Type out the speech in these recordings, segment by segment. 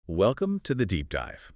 Welcome to the deep dive.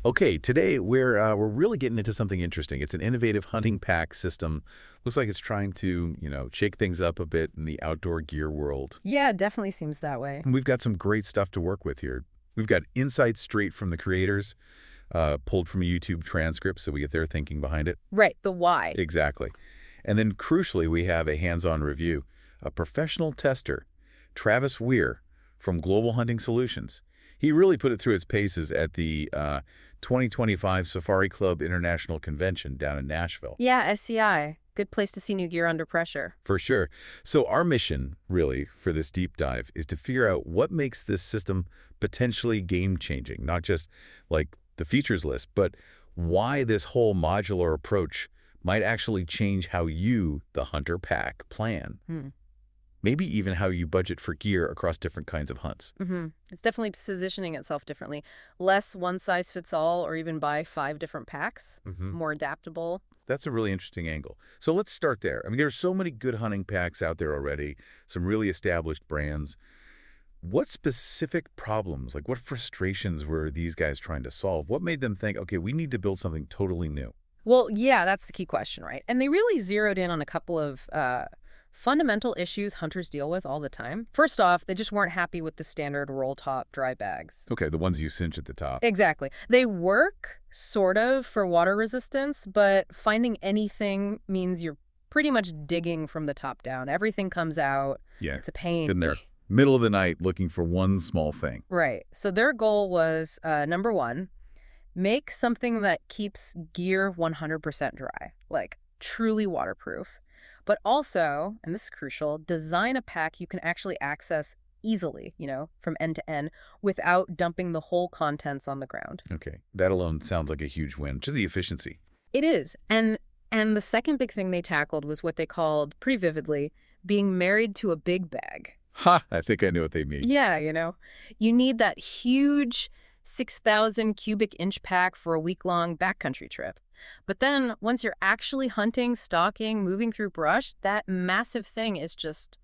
Okay, today we're really getting into something interesting. It's an innovative hunting pack system. Looks like it's trying to, shake things up a bit in the outdoor gear world. Yeah, it definitely seems that way. And we've got some great stuff to work with here. We've got insights straight from the creators, pulled from a YouTube transcript, so we get their thinking behind it. Right, the why. Exactly. And then crucially, we have a hands-on review. A professional tester, Travis Wier from Global Hunting Solutions. He really put it through its paces at the 2025 Safari Club International Convention down in Nashville. Yeah, SCI. Good place to see new gear under pressure. For sure. So our mission, really, for this deep dive is to figure out what makes this system potentially game-changing, not just like the features list, but why this whole modular approach might actually change how you, the hunter pack, plan. Maybe even how you budget for gear across different kinds of hunts. It's definitely positioning itself differently. Less one-size-fits-all or even buy 5 different packs. More adaptable. That's a really interesting angle. So let's start there. I mean, there's so many good hunting packs out there already, some really established brands. What specific problems, like what frustrations were these guys trying to solve? What made them think, okay, we need to build something totally new? Well, yeah, that's the key question, right? And they really zeroed in on a couple of fundamental issues hunters deal with all the time. First off, they just weren't happy with the standard roll-top dry bags. Okay, the ones you cinch at the top. Exactly. They work, sort of, for water resistance, but finding anything means you're pretty much digging from the top down. Everything comes out. Yeah, it's a pain. in there, middle of the night, looking for one small thing. Right. So their goal was, number one, make something that keeps gear 100% dry, like truly waterproof. But also, and this is crucial, design a pack you can actually access easily, from end to end, without dumping the whole contents on the ground. Okay, that alone sounds like a huge win. Just the efficiency. It is. And the second big thing they tackled was what they called, pretty vividly, being married to a big bag. Ha! I think I know what they mean. Yeah, you need that huge 6,000 cubic inch pack for a week-long backcountry trip. But then once you're actually hunting, stalking, moving through brush, that massive thing is just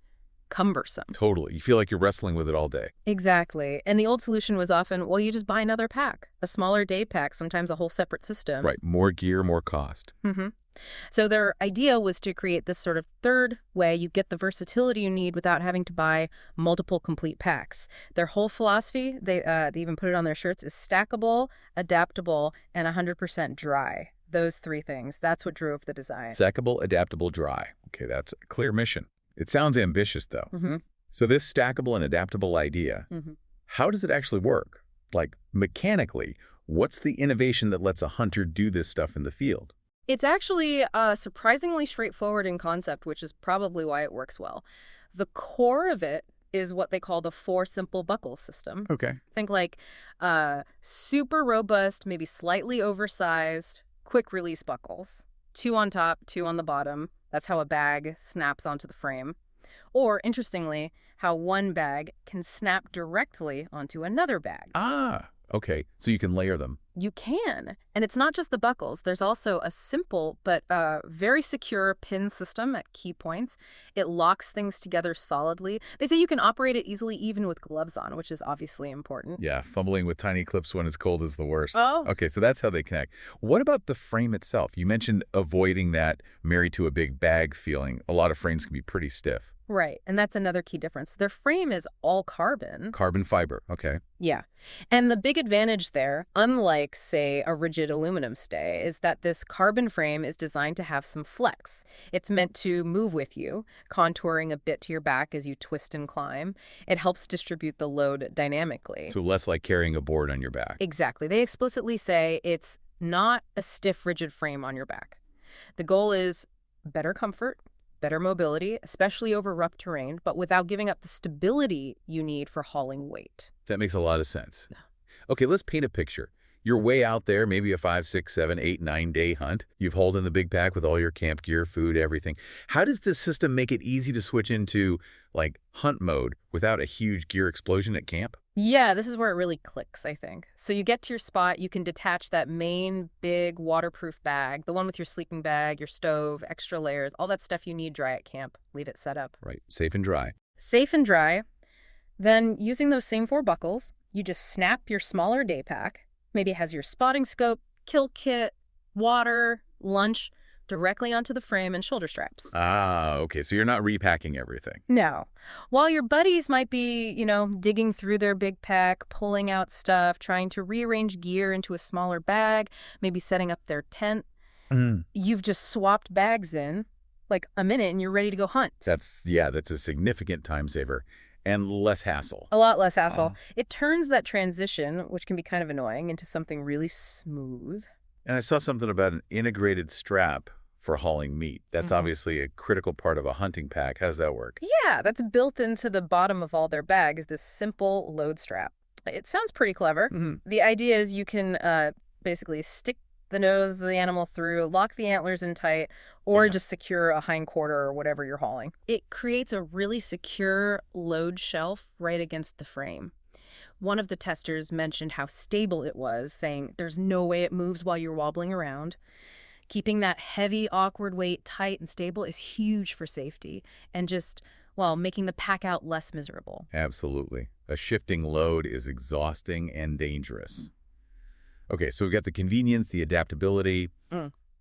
cumbersome. Totally. You feel like you're wrestling with it all day. Exactly. And the old solution was often, well, you just buy another pack, a smaller day pack, sometimes a whole separate system. Right. More gear, more cost. So their idea was to create this sort of third way you get the versatility you need without having to buy multiple complete packs. Their whole philosophy, they even put it on their shirts, is stackable, adaptable, and 100% dry. Those 3 things. That's what drove the design. Stackable, adaptable, dry. Okay, that's a clear mission. It sounds ambitious, though. So this stackable and adaptable idea, how does it actually work? Like, mechanically, what's the innovation that lets a hunter do this stuff in the field? It's actually surprisingly straightforward in concept, which is probably why it works well. The core of it is what they call the 4 simple buckle system. Okay. Think like super robust, maybe slightly oversized, quick release buckles. 2 on top, 2 on the bottom. That's how a bag snaps onto the frame. Or, interestingly, how one bag can snap directly onto another bag. Ah, okay. So you can layer them. You can. And it's not just the buckles. There's also a simple but very secure pin system at key points. It locks things together solidly. They say you can operate it easily even with gloves on, which is obviously important. Yeah, fumbling with tiny clips when it's cold is the worst. Oh. Okay, so that's how they connect. What about the frame itself? You mentioned avoiding that married to a big bag feeling. A lot of frames can be pretty stiff. Right, and that's another key difference. Their frame is all carbon. Carbon fiber, okay. Yeah, and the big advantage there, unlike, say, a rigid aluminum stay, is that this carbon frame is designed to have some flex. It's meant to move with you, contouring a bit to your back as you twist and climb. It helps distribute the load dynamically. So less like carrying a board on your back. Exactly. They explicitly say it's not a stiff, rigid frame on your back. The goal is better comfort, better mobility, especially over rough terrain, but without giving up the stability you need for hauling weight. That makes a lot of sense. Okay, let's paint a picture. You're way out there, maybe a 5, 6, 7, 8, 9-day hunt. You've hauled in the big pack with all your camp gear, food, everything. How does this system make it easy to switch into, like, hunt mode without a huge gear explosion at camp? Yeah, this is where it really clicks, I think. So you get to your spot, you can detach that main big waterproof bag, the one with your sleeping bag, your stove, extra layers, all that stuff you need dry at camp. Leave it set up. Right, safe and dry. Safe and dry. Then, using those same 4 buckles, You just snap your smaller day pack. Maybe it has your spotting scope, kill kit, water, lunch, directly onto the frame and shoulder straps. Ah, okay, so you're not repacking everything. No. While your buddies might be, digging through their big pack, pulling out stuff, trying to rearrange gear into a smaller bag, maybe setting up their tent, you've just swapped bags in, like a minute, and you're ready to go hunt. That's a significant time saver and less hassle. A lot less hassle. It turns that transition, which can be kind of annoying, into something really smooth. And I saw something about an integrated strap for hauling meat. That's obviously a critical part of a hunting pack. How does that work? Yeah, that's built into the bottom of all their bags, this simple load strap. It sounds pretty clever. The idea is you can basically stick the nose of the animal through, lock the antlers in tight, or just secure a hindquarter or whatever you're hauling. It creates a really secure load shelf right against the frame. One of the testers mentioned how stable it was, saying there's no way it moves while you're wobbling around. Keeping that heavy, awkward weight tight and stable is huge for safety and just, making the pack out less miserable. Absolutely. A shifting load is exhausting and dangerous. Okay, so we've got the convenience, the adaptability.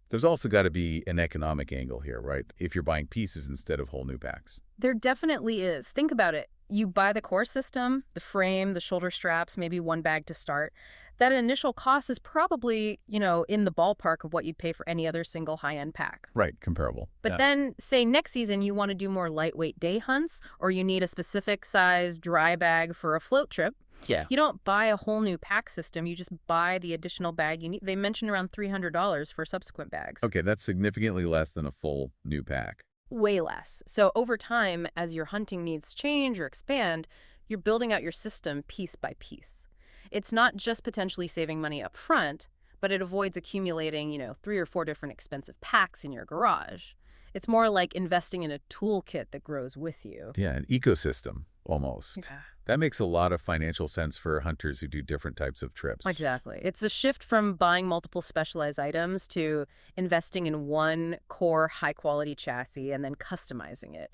There's also got to be an economic angle here, right? If you're buying pieces instead of whole new packs. There definitely is. Think about it. You buy the core system, the frame, the shoulder straps, maybe one bag to start. That initial cost is probably, in the ballpark of what you'd pay for any other single high-end pack. Right, comparable. But then, say next season you want to do more lightweight day hunts, or you need a specific size dry bag for a float trip. Yeah. You don't buy a whole new pack system. You just buy the additional bag you need. They mentioned around $300 for subsequent bags. Okay, that's significantly less than a full new pack. Way less. So over time, as your hunting needs change or expand, you're building out your system piece by piece. It's not just potentially saving money up front, but it avoids accumulating, 3 or 4 different expensive packs in your garage. It's more like investing in a toolkit that grows with you. Yeah, an ecosystem, almost. Yeah. That makes a lot of financial sense for hunters who do different types of trips. Exactly. It's a shift from buying multiple specialized items to investing in one core high-quality chassis and then customizing it.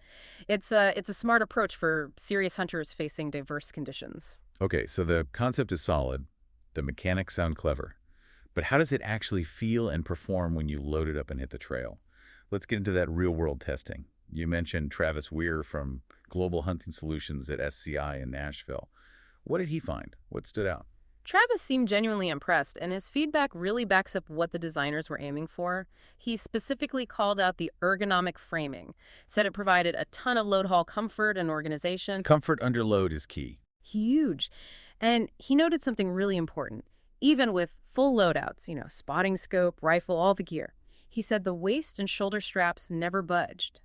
It's a smart approach for serious hunters facing diverse conditions. Okay, so the concept is solid. The mechanics sound clever. But how does it actually feel and perform when you load it up and hit the trail? Let's get into that real-world testing. You mentioned Travis Wier from Global Hunting Solutions at SCI in Nashville. What did he find? What stood out? Travis seemed genuinely impressed, and his feedback really backs up what the designers were aiming for. He specifically called out the ergonomic framing, said it provided a ton of load haul comfort and organization. Comfort under load is key. Huge. And he noted something really important. Even with full loadouts, spotting scope, rifle, all the gear, he said the waist and shoulder straps never budged.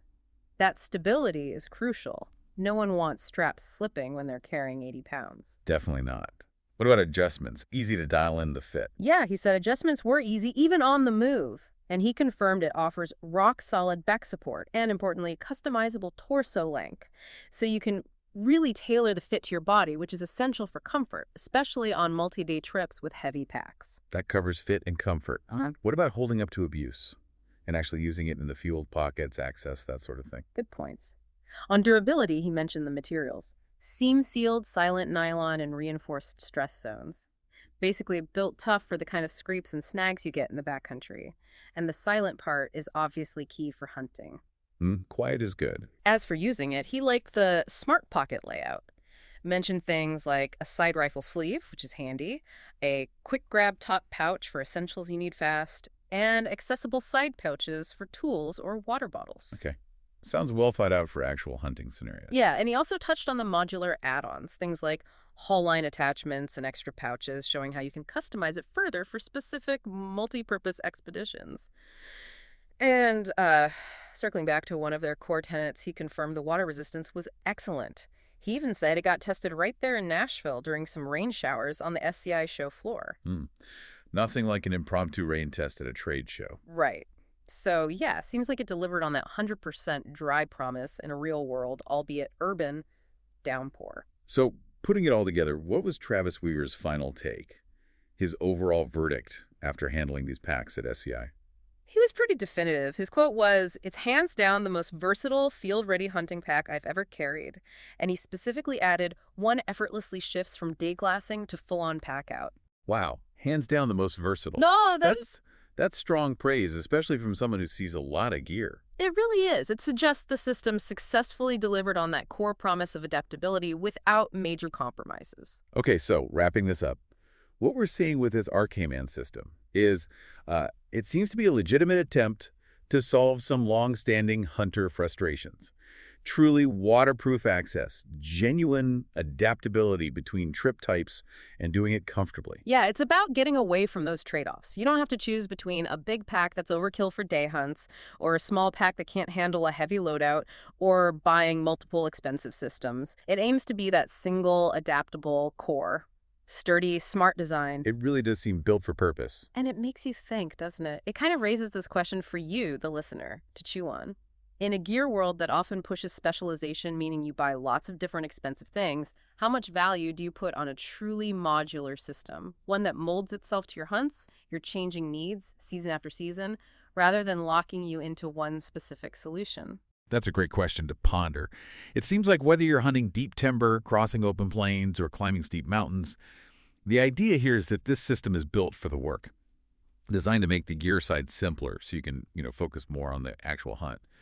That stability is crucial. No one wants straps slipping when they're carrying 80 pounds. Definitely not. What about adjustments? Easy to dial in the fit. Yeah, he said adjustments were easy, even on the move. And he confirmed it offers rock-solid back support and, importantly, customizable torso length. So you can really tailor the fit to your body, which is essential for comfort, especially on multi-day trips with heavy packs. That covers fit and comfort. What about holding up to abuse and actually using it in the fueled pockets, access, that sort of thing? Good points. On durability, he mentioned the materials. Seam-sealed, silent nylon, and reinforced stress zones. Basically built tough for the kind of scrapes and snags you get in the backcountry. And the silent part is obviously key for hunting. Quiet is good. As for using it, he liked the smart pocket layout. Mentioned things like a side rifle sleeve, which is handy, a quick grab top pouch for essentials you need fast, and accessible side pouches for tools or water bottles. Okay. Sounds well thought out for actual hunting scenarios. Yeah, and he also touched on the modular add-ons, things like haul line attachments and extra pouches, showing how you can customize it further for specific multi-purpose expeditions. And circling back to one of their core tenets, he confirmed the water resistance was excellent. He even said it got tested right there in Nashville during some rain showers on the SCI show floor. Nothing like an impromptu rain test at a trade show. Right. So, yeah, seems like it delivered on that 100% dry promise in a real world, albeit urban, downpour. So, putting it all together, what was Travis Wier's final take? His overall verdict after handling these packs at SCI? He was pretty definitive. His quote was, "It's hands down the most versatile, field-ready hunting pack I've ever carried." And he specifically added, "One effortlessly shifts from day glassing to full-on pack-out." Wow, hands down the most versatile. No, That's strong praise, especially from someone who sees a lot of gear. it really is. It suggests the system successfully delivered on that core promise of adaptability without major compromises. Okay, so wrapping this up, what we're seeing with this Arcayman system is it seems to be a legitimate attempt to solve some long-standing hunter frustrations. Truly waterproof access, genuine adaptability between trip types, and doing it comfortably. Yeah, it's about getting away from those trade-offs. You don't have to choose between a big pack that's overkill for day hunts, or a small pack that can't handle a heavy loadout, or buying multiple expensive systems. It aims to be that single, adaptable core. Sturdy, smart design. It really does seem built for purpose. And it makes you think, doesn't it? It kind of raises this question for you, the listener, to chew on. In a gear world that often pushes specialization, meaning you buy lots of different expensive things, how much value do you put on a truly modular system? One that molds itself to your hunts, your changing needs, season after season, rather than locking you into one specific solution? That's a great question to ponder. It seems like whether you're hunting deep timber, crossing open plains, or climbing steep mountains, the idea here is that this system is built for the work, designed to make the gear side simpler so you can, focus more on the actual hunt.